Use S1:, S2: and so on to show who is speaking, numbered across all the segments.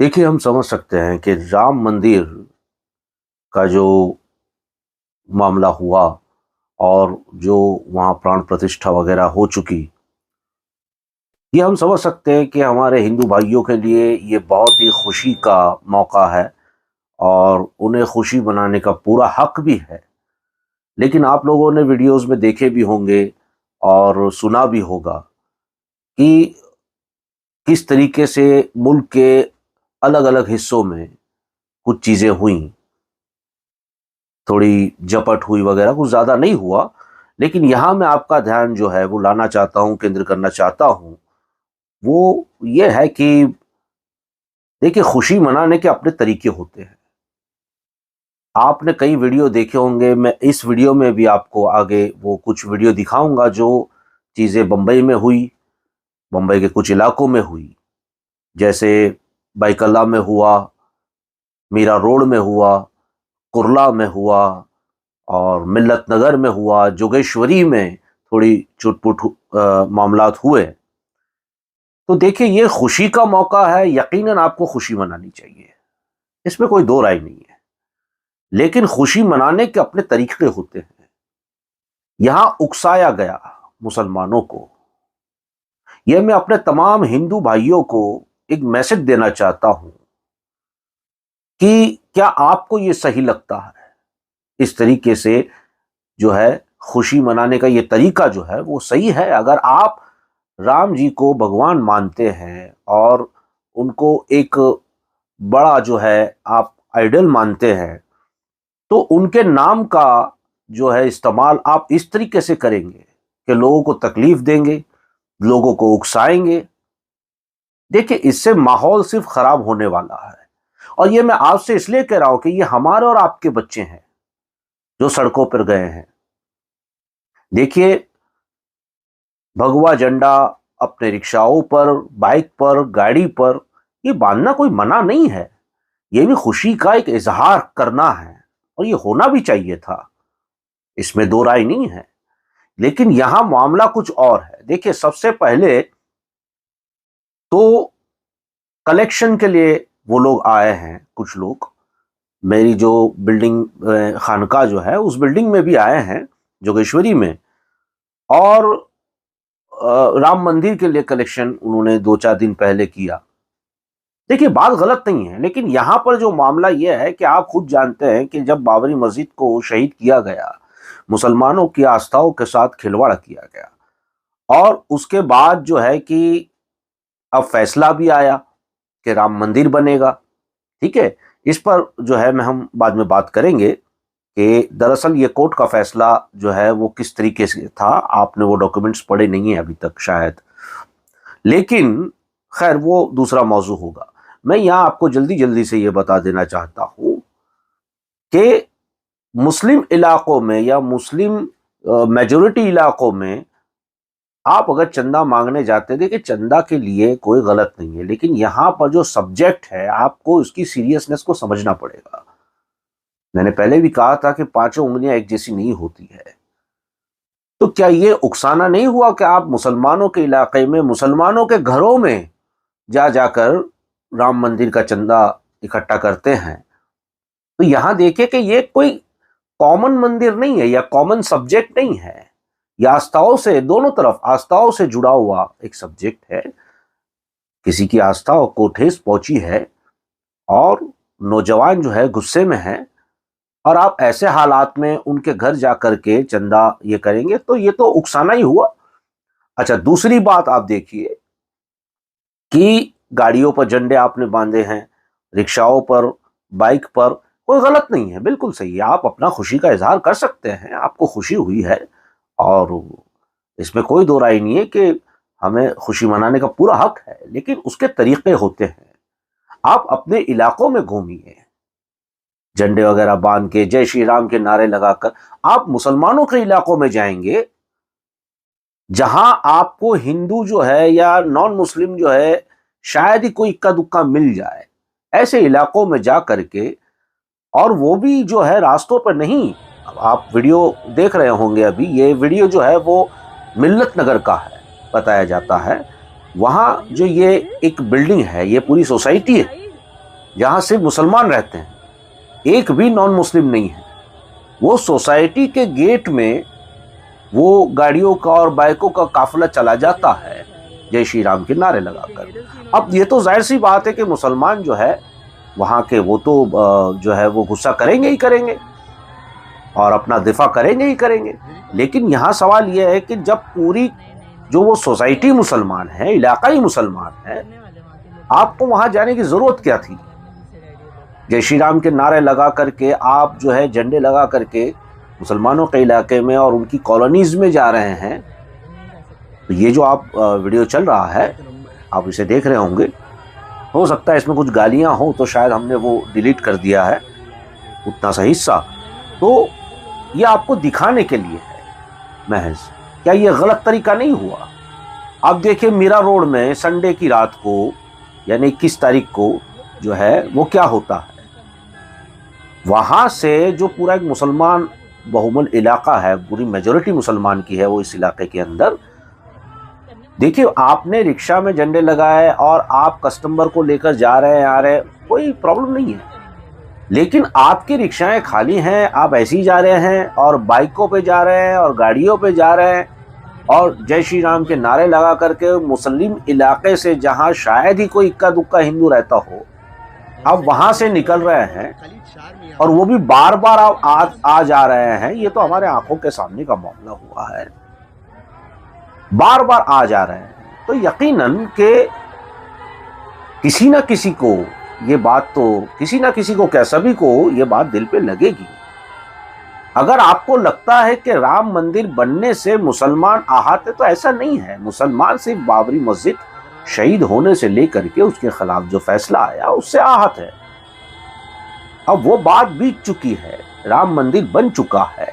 S1: देखिए, हम समझ सकते हैं कि राम मंदिर का जो मामला हुआ और जो वहाँ प्राण प्रतिष्ठा वगैरह हो चुकी, ये हम समझ सकते हैं कि हमारे हिंदू भाइयों के लिए ये बहुत ही खुशी का मौका है और उन्हें खुशी मनाने का पूरा हक भी है। लेकिन आप लोगों ने वीडियोज़ में देखे भी होंगे और सुना भी होगा कि किस तरीके से मुल्क के अलग-अलग हिस्सों में कुछ चीज़ें हुईं। थोड़ी झपट हुई वगैरह, कुछ ज़्यादा नहीं हुआ, लेकिन यहाँ मैं आपका ध्यान जो है वो लाना चाहता हूँ, केंद्र करना चाहता हूँ, वो ये है कि देखिए, खुशी मनाने के अपने तरीके होते हैं। आपने कई वीडियो देखे होंगे, मैं इस वीडियो में भी आपको आगे वो कुछ वीडियो दिखाऊँगा जो चीज़ें बम्बई में हुई, बम्बई के कुछ इलाकों में हुई। जैसे बैकल्ला में हुआ, मीरा रोड में हुआ, कुर्ला में हुआ और मिल्लत नगर में हुआ, जोगेश्वरी में थोड़ी चुट-पुट मामलात हुए। तो देखिए, ये खुशी का मौका है, यकीनन आपको खुशी मनानी चाहिए, इसमें कोई दो राय नहीं है। लेकिन खुशी मनाने के अपने तरीके होते हैं। यहां उकसाया गया मुसलमानों को, यह मैं अपने तमाम हिंदू भाइयों को एक मैसेज देना चाहता हूं कि क्या आपको ये सही लगता है? इस तरीके से जो है खुशी मनाने का ये तरीका जो है वो सही है? अगर आप राम जी को भगवान मानते हैं और उनको एक बड़ा जो है आप आइडल मानते हैं, तो उनके नाम का जो है इस्तेमाल आप इस तरीके से करेंगे कि लोगों को तकलीफ देंगे, लोगों को उकसाएंगे। देखिए, इससे माहौल सिर्फ खराब होने वाला है। और ये मैं आपसे इसलिए कह रहा हूं कि ये हमारे और आपके बच्चे हैं जो सड़कों पर गए हैं। देखिए, भगवा झंडा अपने रिक्शाओं पर, बाइक पर, गाड़ी पर ये बांधना कोई मना नहीं है। ये भी खुशी का एक इजहार करना है और ये होना भी चाहिए था, इसमें दो राय नहीं है। लेकिन यहां मामला कुछ और है। देखिए, सबसे पहले तो कलेक्शन के लिए वो लोग आए हैं, कुछ लोग मेरी जो बिल्डिंग खानका जो है उस बिल्डिंग में भी आए हैं, जोगेश्वरी में। और राम मंदिर के लिए कलेक्शन उन्होंने 2-4 दिन पहले किया। देखिए, बात गलत नहीं है, लेकिन यहां पर जो मामला यह है कि आप खुद जानते हैं कि जब बाबरी मस्जिद को शहीद किया गया, मुसलमानों की आस्थाओं के साथ खिलवाड़ किया गया और उसके बाद जो है कि अब फैसला भी आया कि राम मंदिर बनेगा। ठीक है, इस पर जो है मैं हम बाद में बात करेंगे कि दरअसल ये कोर्ट का फैसला जो है वो किस तरीके से था। आपने वो डॉक्यूमेंट्स पढ़े नहीं है अभी तक शायद, लेकिन खैर वो दूसरा मौजू होगा। मैं यहाँ आपको जल्दी जल्दी से ये बता देना चाहता हूँ कि मुस्लिम इलाकों में या मुस्लिम मेजॉरिटी इलाकों में आप अगर चंदा मांगने जाते, देखिए चंदा के लिए कोई गलत नहीं है, लेकिन यहाँ पर जो सब्जेक्ट है आपको उसकी सीरियसनेस को समझना पड़ेगा। मैंने पहले भी कहा था कि पांचों उंगलियां एक जैसी नहीं होती है। तो क्या ये उकसाना नहीं हुआ कि आप मुसलमानों के इलाके में, मुसलमानों के घरों में जा जाकर राम मंदिर का चंदा इकट्ठा करते हैं? तो यहां देखिए कि ये कोई कॉमन मंदिर नहीं है या कॉमन सब्जेक्ट नहीं है। यह आस्थाओं से, दोनों तरफ आस्थाओं से जुड़ा हुआ एक सब्जेक्ट है। किसी की आस्थाओं को ठेस पहुंची है और नौजवान जो है गुस्से में है और आप ऐसे हालात में उनके घर जाकर के चंदा ये करेंगे, तो ये तो उकसाना ही हुआ। अच्छा, दूसरी बात आप देखिए कि गाड़ियों पर झंडे आपने बांधे हैं, रिक्शाओं पर, बाइक पर, कोई गलत नहीं है, बिल्कुल सही है। आप अपना खुशी का इजहार कर सकते हैं, आपको खुशी हुई है और इसमें कोई दो राय नहीं है कि हमें खुशी मनाने का पूरा हक है, लेकिन उसके तरीके होते हैं। आप अपने इलाकों में घूमिए, झंडे वगैरह बांध के, जय श्री राम के नारे लगाकर। आप मुसलमानों के इलाकों में जाएंगे जहां आपको हिंदू जो है या नॉन मुस्लिम जो है शायद ही कोई इक्का दुक्का मिल जाए, ऐसे इलाकों में जा करके, और वो भी जो है रास्तों पर नहीं। अब आप वीडियो देख रहे होंगे, अभी ये वीडियो जो है वो मिल्लत नगर का है बताया जाता है। वहाँ जो ये एक बिल्डिंग है, ये पूरी सोसाइटी है, जहां सिर्फ मुसलमान रहते हैं, एक भी नॉन मुस्लिम नहीं है। वो सोसाइटी के गेट में वो गाड़ियों का और बाइकों का काफिला चला जाता है जय श्री राम के नारे लगाकर। अब ये तो जाहिर सी बात है कि मुसलमान जो है वहाँ के, वो तो जो है वो गुस्सा करेंगे ही करेंगे और अपना दिफा करेंगे ही करेंगे। लेकिन यहाँ सवाल यह है कि जब पूरी जो वो सोसाइटी मुसलमान है, इलाकाई मुसलमान है, आपको वहाँ जाने की ज़रूरत क्या थी? जय श्री राम के नारे लगा करके आप जो है झंडे लगा करके मुसलमानों के इलाके में और उनकी कॉलोनीज़ में जा रहे हैं। तो ये जो आप वीडियो चल रहा है, आप इसे देख रहे होंगे, हो सकता है इसमें कुछ गालियां हो तो शायद हमने वो डिलीट कर दिया है उतना सा हिस्सा। तो ये आपको दिखाने के लिए है महज। क्या ये गलत तरीका नहीं हुआ? आप देखिए मीरा रोड में संडे की रात को यानी 21 तारीख को जो है वो क्या होता है। वहाँ से जो पूरा एक मुसलमान बहुमूल्य इलाका है, पूरी मेजॉरिटी मुसलमान की है वो इस इलाके के अंदर। देखिए आपने रिक्शा में झंडे लगाए और आप कस्टमर को लेकर जा रहे हैं, आ रहे हैं, कोई प्रॉब्लम नहीं है। लेकिन आपकी रिक्शाएं खाली हैं, आप ऐसे ही जा रहे हैं और बाइकों पे जा रहे हैं और गाड़ियों पे जा रहे हैं और जय श्री राम के नारे लगा करके मुस्लिम इलाके से, जहां शायद ही कोई इक्का दुक्का हिंदू रहता हो, आप वहां से निकल रहे हैं और वो भी बार बार आप आ जा रहे हैं। ये तो हमारे आंखों के सामने का मामला हुआ है, बार बार आ जा रहे हैं। तो यकीनन के किसी ना किसी को ये बात, तो किसी ना किसी को क्या, सभी को ये बात दिल पे लगेगी। अगर आपको लगता है कि राम मंदिर बनने से मुसलमान आहत है, तो ऐसा नहीं है। मुसलमान सिर्फ बाबरी मस्जिद शहीद होने से लेकर के उसके खिलाफ जो फैसला आया उससे आहत है। अब वो बात बीत चुकी है, राम मंदिर बन चुका है।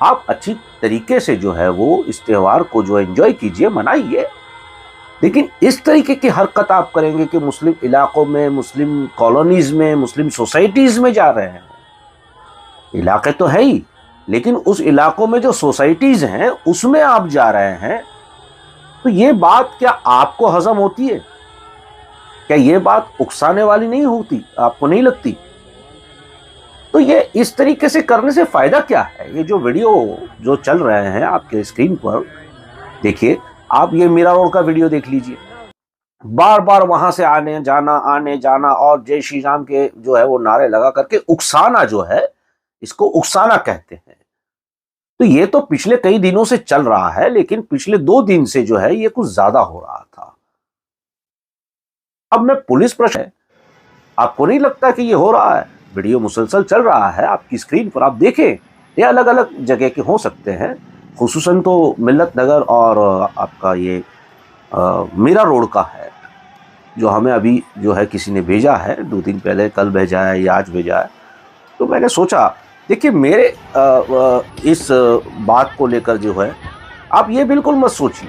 S1: आप अच्छी तरीके से जो है वो इस त्योहार को जो एंजॉय कीजिए, मनाइए। लेकिन इस तरीके की हरकत आप करेंगे कि मुस्लिम इलाकों में, मुस्लिम कॉलोनीज में, मुस्लिम सोसाइटीज में जा रहे हैं, इलाके तो है ही, लेकिन उस इलाकों में जो सोसाइटीज हैं उसमें आप जा रहे हैं, तो ये बात क्या आपको हजम होती है? क्या ये बात उकसाने वाली नहीं होती? आपको नहीं लगती? तो ये इस तरीके से करने से फायदा क्या है? ये जो वीडियो जो चल रहे हैं आपके स्क्रीन पर देखिए, आप ये मीरा रोड का वीडियो देख लीजिए। बार बार वहां से आने जाना और जय श्री राम के जो है वो नारे लगा करके उकसाना, जो है इसको उकसाना कहते हैं। तो ये तो पिछले कई दिनों से चल रहा है, लेकिन पिछले 2 दिन से जो है ये कुछ ज्यादा हो रहा था। अब मैं पुलिस प्रश्न है, आपको नहीं लगता कि ये हो रहा है? वीडियो मुसलसल चल रहा है आपकी स्क्रीन पर, आप देखें। ये अलग अलग जगह के हो सकते हैं, खुसूसन तो मिल्लत नगर और आपका ये मीरा रोड का है, जो हमें अभी जो है किसी ने भेजा है 2 दिन पहले, कल भेजा है या आज भेजा है। तो मैंने सोचा, देखिए मेरे इस बात को लेकर जो है आप ये बिल्कुल मत सोचिए,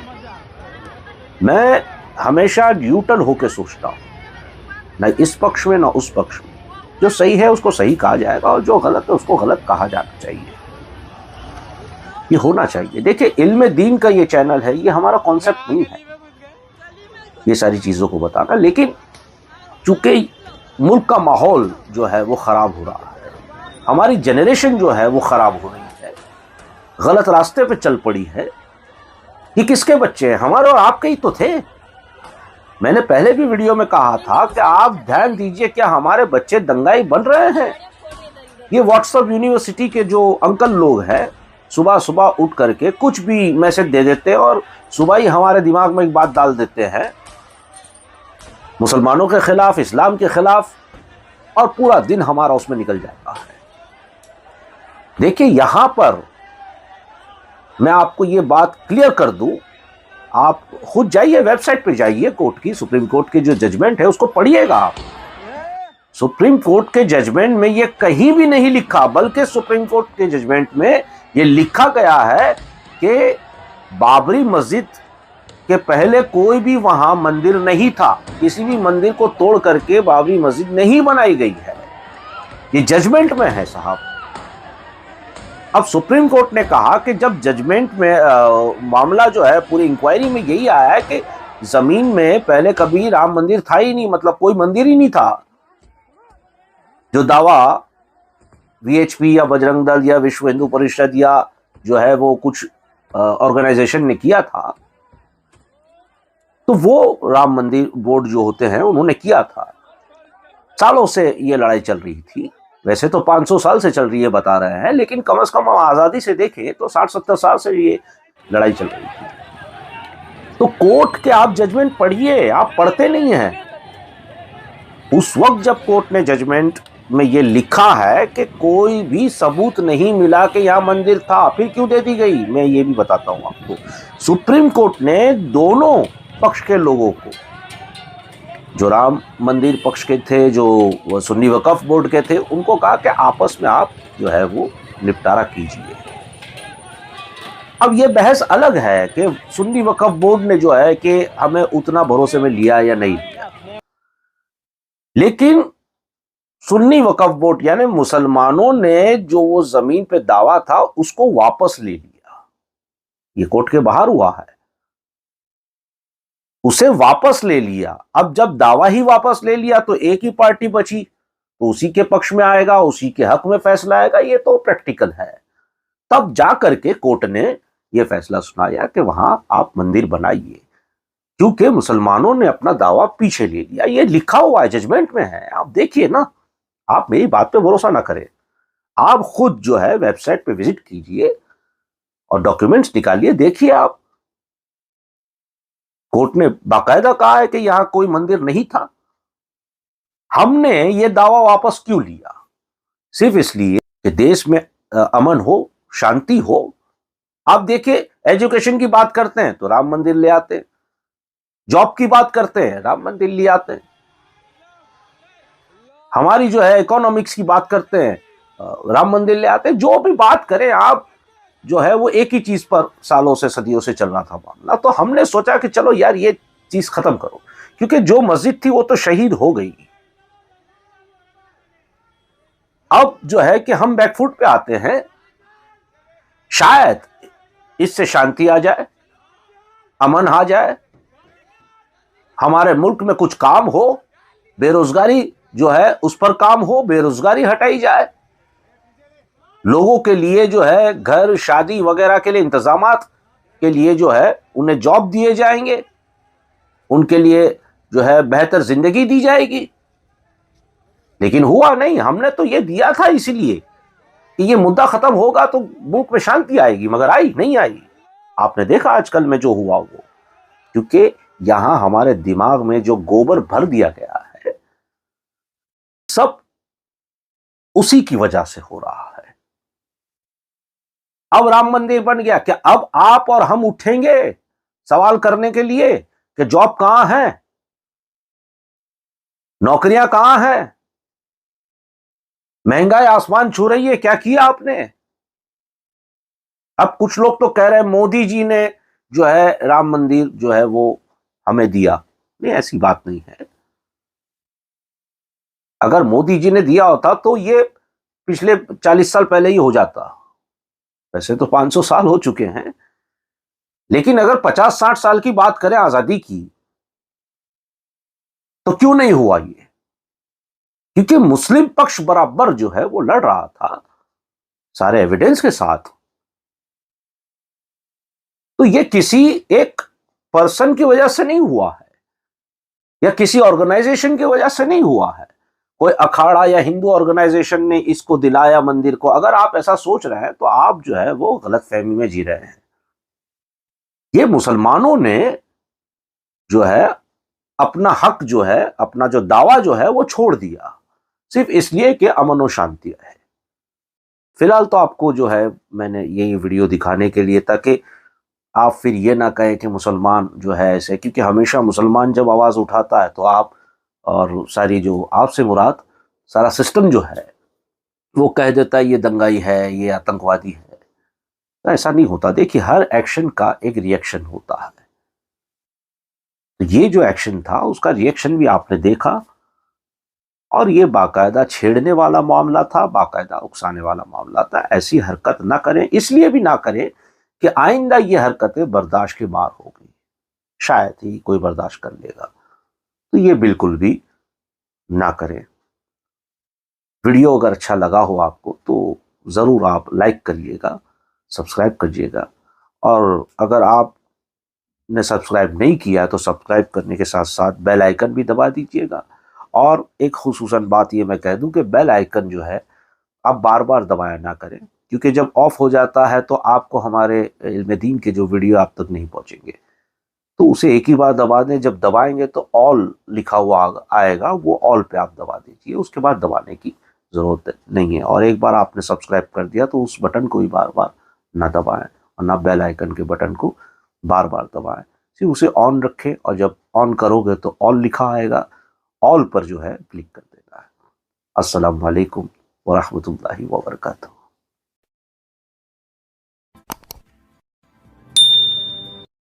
S1: मैं हमेशा न्यूट्रल होकर सोचता हूँ, न इस पक्ष में न उस पक्ष में। जो सही है उसको सही कहा जाएगा और जो गलत है उसको गलत कहा जाना चाहिए, ये होना चाहिए। देखिए इल्म दीन का ये चैनल है, ये हमारा कॉन्सेप्ट नहीं है ये सारी चीज़ों को बताना, लेकिन चूंकि मुल्क का माहौल जो है वो ख़राब हो रहा है, हमारी जनरेशन जो है वो ख़राब हो रही है, गलत रास्ते पे चल पड़ी है। ये किसके बच्चे हैं? हमारे और आपके ही तो थे। मैंने पहले भी वीडियो में कहा था कि आप ध्यान दीजिए, क्या हमारे बच्चे दंगाई बन रहे हैं? ये व्हाट्सएप यूनिवर्सिटी के जो अंकल लोग हैं, सुबह सुबह उठ करके कुछ भी मैसेज दे देते हैं और सुबह ही हमारे दिमाग में एक बात डाल देते हैं मुसलमानों के खिलाफ, इस्लाम के खिलाफ, और पूरा दिन हमारा उसमें निकल जाता है। देखिए यहां पर मैं आपको ये बात क्लियर कर दूं, आप खुद जाइए, वेबसाइट पे जाइए कोर्ट की, सुप्रीम कोर्ट की जो जजमेंट है उसको पढ़िएगा आप। सुप्रीम कोर्ट के जजमेंट में ये कहीं भी नहीं लिखा, बल्कि सुप्रीम कोर्ट के जजमेंट में ये लिखा गया है कि बाबरी मस्जिद के पहले कोई भी वहां मंदिर नहीं था, किसी भी मंदिर को तोड़ करके बाबरी मस्जिद नहीं बनाई गई है। ये जजमेंट में है साहब। अब सुप्रीम कोर्ट ने कहा कि जब जजमेंट में मामला जो है, पूरी इंक्वायरी में यही आया है कि जमीन में पहले कभी राम मंदिर था ही नहीं, मतलब कोई मंदिर ही नहीं था, जो दावा वीएचपी या बजरंग दल या विश्व हिंदू परिषद या जो है वो कुछ ऑर्गेनाइजेशन ने किया था, तो वो राम मंदिर बोर्ड जो होते हैं उन्होंने किया था। सालों से ये लड़ाई चल रही थी, वैसे तो 500 साल से चल रही है बता रहे हैं, लेकिन कम से कम हम आजादी से देखें तो 60-70 साल से ये लड़ाई चल रही थी। तो कोर्ट के आप जजमेंट पढ़िए, आप पढ़ते नहीं हैं। उस वक्त जब कोर्ट ने जजमेंट में ये लिखा है कि कोई भी सबूत नहीं मिला कि यहां मंदिर था, फिर क्यों दे दी गई, मैं ये भी बताता हूं आपको। सुप्रीम कोर्ट ने दोनों पक्ष के लोगों को, जो राम मंदिर पक्ष के थे, जो सुन्नी वक्फ बोर्ड के थे, उनको कहा कि आपस में आप जो है वो निपटारा कीजिए। अब ये बहस अलग है कि सुन्नी वक्फ बोर्ड ने जो है कि हमें उतना भरोसे में लिया या नहीं लिया, लेकिन सुन्नी वक्फ बोर्ड यानी मुसलमानों ने जो वो जमीन पे दावा था उसको वापस ले लिया। ये कोर्ट के बाहर हुआ है, उसे वापस ले लिया। अब जब दावा ही वापस ले लिया तो एक ही पार्टी बची, तो उसी के पक्ष में आएगा, उसी के हक में फैसला आएगा, ये तो प्रैक्टिकल है। तब जा करके कोर्ट ने यह फैसला सुनाया कि वहां आप मंदिर बनाइए, क्योंकि मुसलमानों ने अपना दावा पीछे ले लिया। ये लिखा हुआ है, जजमेंट में है, आप देखिए ना। आप मेरी बात पे भरोसा ना करें, आप खुद जो है वेबसाइट पे विजिट कीजिए और डॉक्यूमेंट्स निकालिए, देखिए आप। कोर्ट ने बाकायदा कहा है कि यहां कोई मंदिर नहीं था। हमने ये दावा वापस क्यों लिया? सिर्फ इसलिए कि देश में अमन हो, शांति हो। आप देखिए, एजुकेशन की बात करते हैं तो राम मंदिर ले आते हैं, जॉब की बात करते हैं राम मंदिर ले आते हैं, हमारी जो है इकोनॉमिक्स की बात करते हैं राम मंदिर ले आते हैं। जो भी बात करें आप, जो है वो एक ही चीज पर सालों से सदियों से चल रहा था मामला। तो हमने सोचा कि चलो यार ये चीज खत्म करो, क्योंकि जो मस्जिद थी वो तो शहीद हो गई। अब जो है कि हम बैकफुट पे आते हैं, शायद इससे शांति आ जाए, अमन आ जाए, हमारे मुल्क में कुछ काम हो, बेरोजगारी जो है उस पर काम हो, बेरोजगारी हटाई जाए, लोगों के लिए जो है घर शादी वगैरह के लिए इंतजामात के लिए जो है उन्हें जॉब दिए जाएंगे, उनके लिए जो है बेहतर जिंदगी दी जाएगी। लेकिन हुआ नहीं। हमने तो ये दिया था इसीलिए कि ये मुद्दा खत्म होगा तो मुल्क में शांति आएगी, मगर आई नहीं आई। आपने देखा आजकल में जो हुआ वो, क्योंकि यहां हमारे दिमाग में जो गोबर भर दिया गया है, सब उसी की वजह से हो रहा है। अब राम मंदिर बन गया, क्या अब आप और हम उठेंगे सवाल करने के लिए कि जॉब कहां है, नौकरियां कहां हैं, महंगाई आसमान छू रही है, क्या किया आपने? अब कुछ लोग तो कह रहे हैं मोदी जी ने जो है राम मंदिर जो है वो हमें दिया। नहीं, ऐसी बात नहीं है। अगर मोदी जी ने दिया होता तो ये पिछले 40 साल पहले ही हो जाता। वैसे तो 500 साल हो चुके हैं, लेकिन अगर 50-60 साल की बात करें आजादी की, तो क्यों नहीं हुआ ये? क्योंकि मुस्लिम पक्ष बराबर जो है वो लड़ रहा था सारे एविडेंस के साथ। तो ये किसी एक पर्सन की वजह से नहीं हुआ है, या किसी ऑर्गेनाइजेशन की वजह से नहीं हुआ है। कोई अखाड़ा या हिंदू ऑर्गेनाइजेशन ने इसको दिलाया मंदिर को। अगर आप ऐसा सोच रहे हैं तो आप जो है वो गलत फहमी में जी रहे हैं। ये मुसलमानों ने जो है अपना हक जो है, अपना जो दावा जो है वो छोड़ दिया, सिर्फ इसलिए कि अमन और शांति रहे। फिलहाल तो आपको जो है मैंने यही वीडियो दिखाने के लिए, ताकि आप फिर ये ना कहें कि मुसलमान जो है ऐसे, क्योंकि हमेशा मुसलमान जब आवाज़ उठाता है तो आप और सारी जो आपसे मुराद सारा सिस्टम जो है वो कह देता है ये दंगाई है, ये आतंकवादी है। तो ऐसा नहीं होता। देखिए, हर एक्शन का एक रिएक्शन होता है। तो ये जो एक्शन था उसका रिएक्शन भी आपने देखा, और ये बाकायदा छेड़ने वाला मामला था, बाकायदा उकसाने वाला मामला था। ऐसी हरकत ना करें, इसलिए भी ना करें कि आइंदा ये हरकतें बर्दाश्त के बाहर हो गई, शायद ही कोई बर्दाश्त कर लेगा। तो ये बिल्कुल भी ना करें। वीडियो अगर अच्छा लगा हो आपको तो ज़रूर आप लाइक करिएगा, सब्सक्राइब करिएगा, और अगर आपने सब्सक्राइब नहीं किया है तो सब्सक्राइब करने के साथ साथ बेल आइकन भी दबा दीजिएगा। और एक खुसूसन बात ये मैं कह दूं कि बेल आइकन जो है आप बार बार दबाया ना करें, क्योंकि जब ऑफ हो जाता है तो आपको हमारे इल्म दीन के जो वीडियो आप तक नहीं पहुंचेंगे। तो उसे एक ही बार दबा दें, जब दबाएंगे तो ऑल लिखा हुआ आएगा, वो ऑल पे आप दबा दीजिए, उसके बाद दबाने की ज़रूरत नहीं है। और एक बार आपने सब्सक्राइब कर दिया तो उस बटन को भी बार बार ना दबाएं, और ना बेल आइकन के बटन को बार बार दबाएं, सिर्फ उसे ऑन रखें, और जब ऑन करोगे तो ऑल लिखा आएगा, ऑल पर जो है क्लिक कर देना है। अस्सलाम वालेकुम व रहमतुल्लाहि व बरकातहू।